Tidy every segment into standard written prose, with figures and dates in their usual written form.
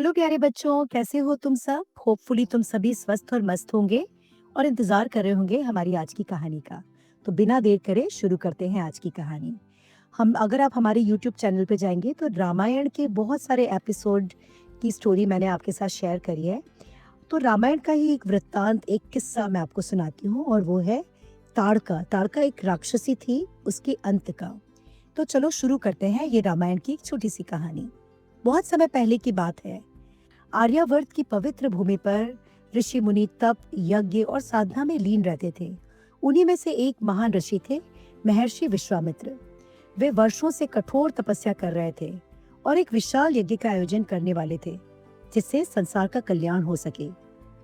Hello प्यारे बच्चों, कैसे हो तुम सब? होपफुली तुम सभी स्वस्थ और मस्त होंगे और इंतजार कर रहे होंगे हमारी आज की कहानी का। तो बिना देर करे शुरू करते हैं आज की कहानी। हम अगर आप हमारे यूट्यूब चैनल पे जाएंगे तो रामायण के बहुत सारे एपिसोड की स्टोरी मैंने आपके साथ शेयर करी है। तो रामायण का ही एक वृत्तांत, एक किस्सा मैं आपको सुनाती हूँ और वो है ताड़का। ताड़का एक राक्षसी थी, उसके अंत का। तो चलो शुरू करते हैं ये रामायण की एक छोटी सी कहानी। बहुत समय पहले की बात है। आर्यावर्त की पवित्र भूमि पर ऋषि मुनि तप, यज्ञ और साधना में लीन रहते थे। उन्हीं में से एक महान ऋषि थे महर्षि विश्वामित्र। वे वर्षों से कठोर तपस्या कर रहे थे और एक विशाल यज्ञ का आयोजन करने वाले थे जिससे संसार का कल्याण हो सके।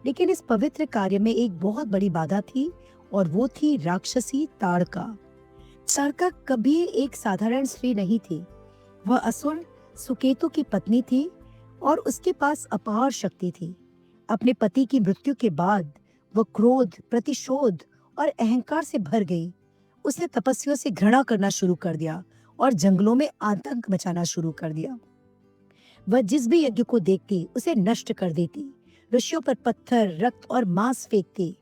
लेकिन इस पवित्र कार्य में एक बहुत बड़ी बाधा थी और वो थी राक्षसी ताड़का। ताड़का कभी एक साधारण स्त्री नहीं थी। वह असुर सुकेतु की पत्नी थी और उसके पास अपार शक्ति थी। अपने पति की मृत्यु के बाद वह क्रोध, प्रतिशोध और अहंकार से भर गई। उसने तपस्वियों से घृणा करना शुरू कर दिया और जंगलों में आतंक मचाना शुरू कर दिया। वह जिस भी यज्ञ को देखती उसे नष्ट कर देती, ऋषियों पर पत्थर, रक्त और मांस फेंकती।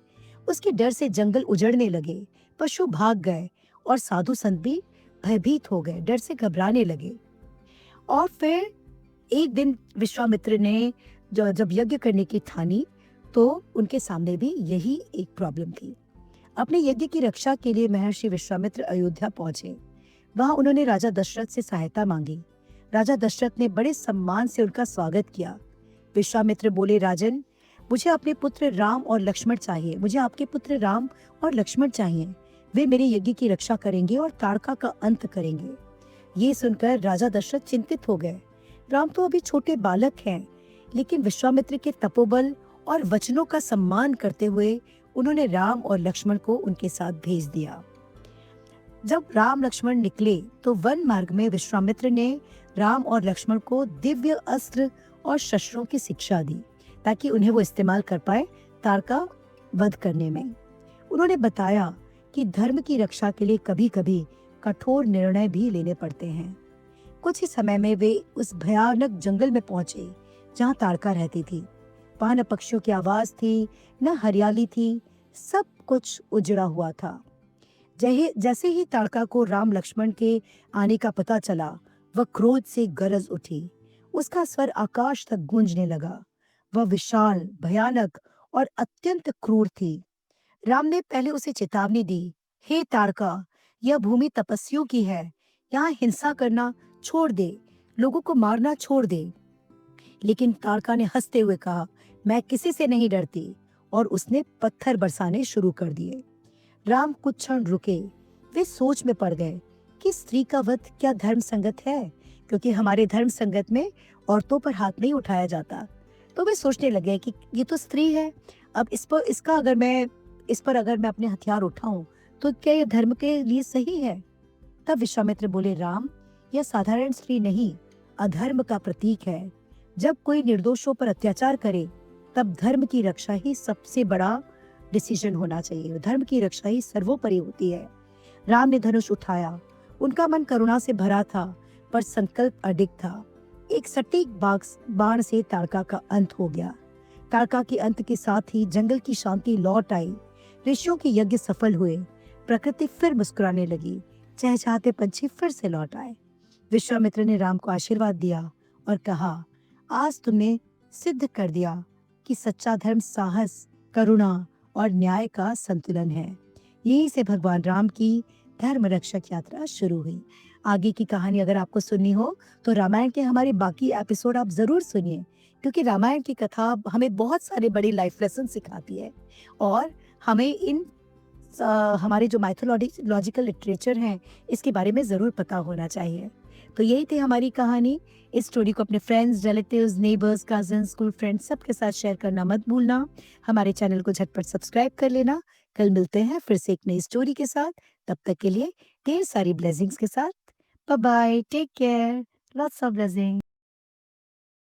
उसके डर से जंगल उजड़ने लगे, पशु भाग गए और साधु संत भी भयभीत हो गए, डर से घबराने लगे। और फिर एक दिन विश्वामित्र ने जब यज्ञ करने की ठानी तो उनके सामने भी यही एक प्रॉब्लम थी। अपने यज्ञ की रक्षा के लिए महर्षि विश्वामित्र अयोध्या पहुंचे। वहां उन्होंने राजा दशरथ से सहायता मांगी। राजा दशरथ ने बड़े सम्मान से उनका स्वागत किया। विश्वामित्र बोले, राजन, मुझे अपने पुत्र राम और लक्ष्मण चाहिए। मुझे आपके पुत्र राम और लक्ष्मण चाहिए। वे मेरे यज्ञ की रक्षा करेंगे और ताड़का का अंत करेंगे। ये सुनकर राजा दशरथ चिंतित हो गए। राम तो अभी छोटे बालक हैं, लेकिन विश्वामित्र के तपोबल और वचनों का सम्मान करते हुए उन्होंने राम और लक्ष्मण को उनके साथ भेज दिया। जब राम लक्ष्मण निकले तो वन मार्ग में विश्वामित्र ने राम और लक्ष्मण को दिव्य अस्त्र और शस्त्रों की शिक्षा दी ताकि उन्हें वो इस्तेमाल कर पाए ताड़का वध करने में। उन्होंने बताया कि धर्म की रक्षा के लिए कभी-कभी कठोर निर्णय भी लेने पड़ते हैं। कुछ ही समय में वे उस भयानक जंगल में पहुंचे जहां ताड़का रहती थी। वहां न पक्षियों की आवाज थी, न हरियाली थी, सब कुछ उजड़ा हुआ था। जैसे ही ताड़का को राम लक्ष्मण के आने का पता चला, वह क्रोध से गरज उठी। उसका स्वर आकाश तक गूंजने लगा। वह विशाल, भयानक और अत्यंत क्रूर थी। राम ने पहले उसे चेतावनी दी, हे ताड़का, यह भूमि तपस्वियों की है। यहाँ हिंसा करना छोड़ दे, लोगों को मारना छोड़ दे। लेकिन ताड़का ने हंसते हुए कहा, मैं किसी से नहीं डरती, और उसने पत्थर बरसाने शुरू कर दिए। राम कुछ क्षण रुके। वे सोच में पड़ गए कि स्त्री का वध क्या धर्म संगत है, क्योंकि हमारे धर्म संगत में औरतों पर हाथ नहीं उठाया जाता। तो वे सोचने लगे कि ये तो स्त्री है, अब इस पर अगर मैं अपने हथियार उठाऊं तो क्या यह धर्म के लिए सही है? तब विश्वामित्र बोले, राम, यह साधारण स्त्री नहीं, अधर्म का प्रतीक है। जब कोई निर्दोषों पर अत्याचार करे तब धर्म की रक्षा ही सबसे बड़ा डिसीजन होना चाहिए। धर्म की रक्षा ही सर्वोपरि होती है। राम ने धनुष उठाया। उनका मन करुणा से भरा था, पर संकल्प अडिग था। एक सटीक बाण से ताड़का का अंत हो गया। ताड़का के अंत के साथ ही जंगल की शांति लौट आई। ऋषियों के यज्ञ सफल हुए। प्रकृति फिर मुस्कुराने लगी। चहचहाते पंछी फिर से लौट आए। विश्वामित्र ने राम को आशीर्वाद दिया और कहा, आज तुमने सिद्ध कर दिया कि सच्चा धर्म साहस, करुणा और न्याय का संतुलन है। यहीं से भगवान राम की धर्म रक्षक यात्रा शुरू हुई। आगे की कहानी अगर आपको सुननी हो तो रामायण के हमारे बाकी एपिसोड आप जरूर सुनिए, क्योंकि रामायण की कथा हमें बहुत सारे बड़े लाइफ लेसन सिखाती है और हमें हमारे जो माइथोलॉजिकल लिटरेचर हैं इसके बारे में ज़रूर पता होना चाहिए। तो यही थी हमारी कहानी। इस स्टोरी को अपने friends, relatives, neighbours, cousins, school friends सबके साथ शेयर करना मत भूलना। हमारे चैनल को झटपट सब्सक्राइब कर लेना। कल मिलते हैं फिर से एक नई स्टोरी के साथ। तब तक के लिए ढेर सारी ब्लेसिंग्स के साथ। Bye bye, take care, lots of blessings.